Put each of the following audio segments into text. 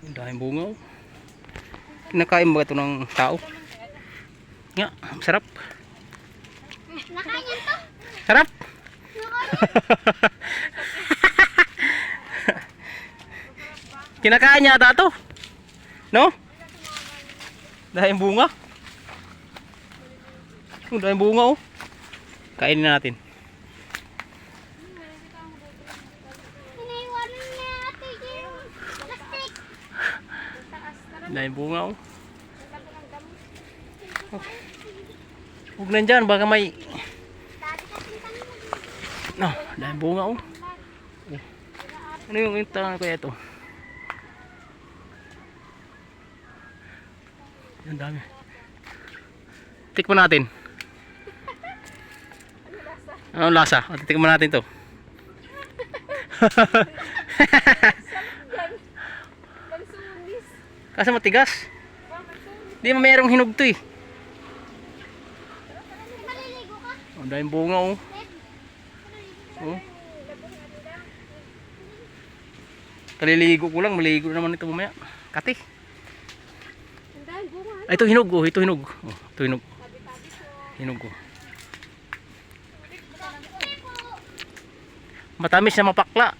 Ang daming bunga oh. Kinakain ba ito ng tao? Nga, sarap. Nakain yan to. Sarap. Kinakain niya ata to. No? Daming bunga. Ang daming bunga oh. Kainin na natin. Hinaiwanan niya ate yung plastic. Daming bunga oh. Huwag nandyan, baka may... No, daming bunga oh. Ano yung tangan ko ito? Ang dami. Tikman natin. Anong lasa? Tikman natin to. Kasi matigas. Di mo mayroong hinog to eh. Maliligo ka? Ang daming bunga oh. Oh. Kaliligo ko lang, maligo naman ito mamaya. Kati. Ang dahil bunga. Ay, ito hinog oh, ito hinog. Oh, ito hinog. Hinog oh. Matamis na mapakla.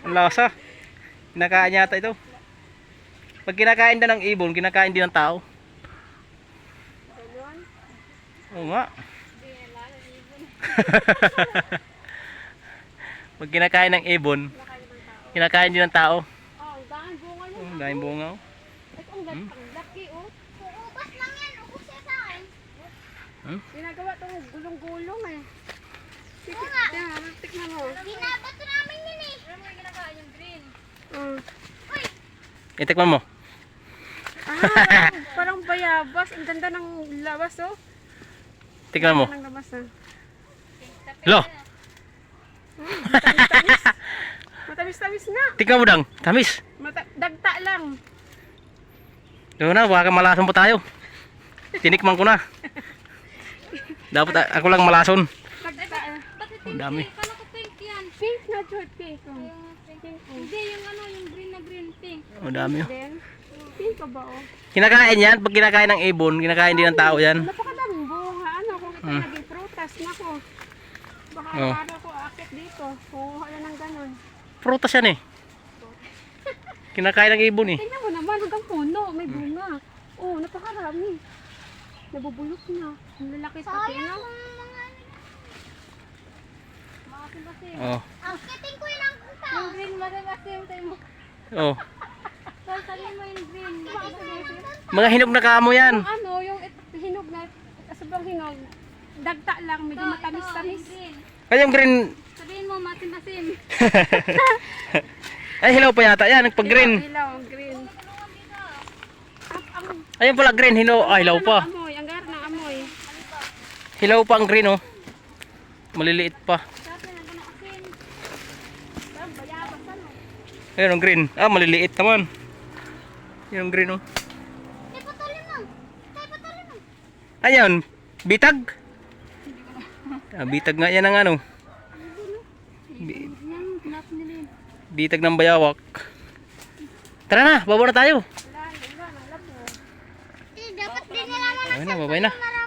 Ang lasa. Kinakain yata ito. Pag kinakain na ng ibon, kinakain din ng tao. Oo nga. Pag kinakain ng ibon, kinakain din ng tao. Oh, ang dahil bunga niya. Ang daming bunga oh. Ito ang laki oh. Ubas lang yan. Ubas yan sa akin. Ginagawa itong gulong-gulong eh. Oo nga. Tikman mo. Binabato namin yun eh. Ano mo yung ginagawa yung green? Uy. Itikman mo. Parang bayabas. Ang ganda ng labas oh. Tikman mo. Ang labas ah. Lo. Matamis-tamis na. Tikman mo dang. Tamis. Dagta lang. Doon na, baka malason pa tayo. Tinikman ko na. Dapat ako lang malason. Dagta. Ang dami. Kala ko pink yan. Pink na joy pink. Hindi, yung ano, yung green na green pink. Ang dami oh. Then, pink ka ba oh? Kinakain yan. Pag kinakain ng ibon, kinakain din ng tao yan. Napakadaming bunga. Ano kung ito naging prutas na ko. Baka araw ko akit dito. Kuha na ng ganon. Prutas yan eh. Kinakain ng ibon eh. Tingnan mo naman, hanggang puno, may bunga. Oh, napakarami. Nabubulok na. Ang lalaki sa Sayang tingnan. mga ano. Maasim-asim. Oh. Akitin ko lang kung tao. Yung green maasim-asim tayo mo. Oh. Sasalin mo yung green. Mga hinog na kamo yan. Yung ano, yung hinog na, sobrang hinog. Dagta lang, medyo matamis-tamis. Ay, yung green. Sabihin mo, maasim-asim. Ay, hilaw pa yata yan. Pag green. Hilaw, green. Ayun pala green. Hilaw. Ah, hilaw pa. Amoy, ang gar ng amoy. Hilaw pa ang green oh. Maliliit pa. Ayun ang green. Ah, maliliit naman. Yun ang green oh. Tay, patuloy mo. Tay, patuloy mo. Ayan. Bitag. Ah, bitag nga yan ang ano. Bitag ng bayawak. Tara na, baba na tayo. Dapat din nila Ayun na, babay na.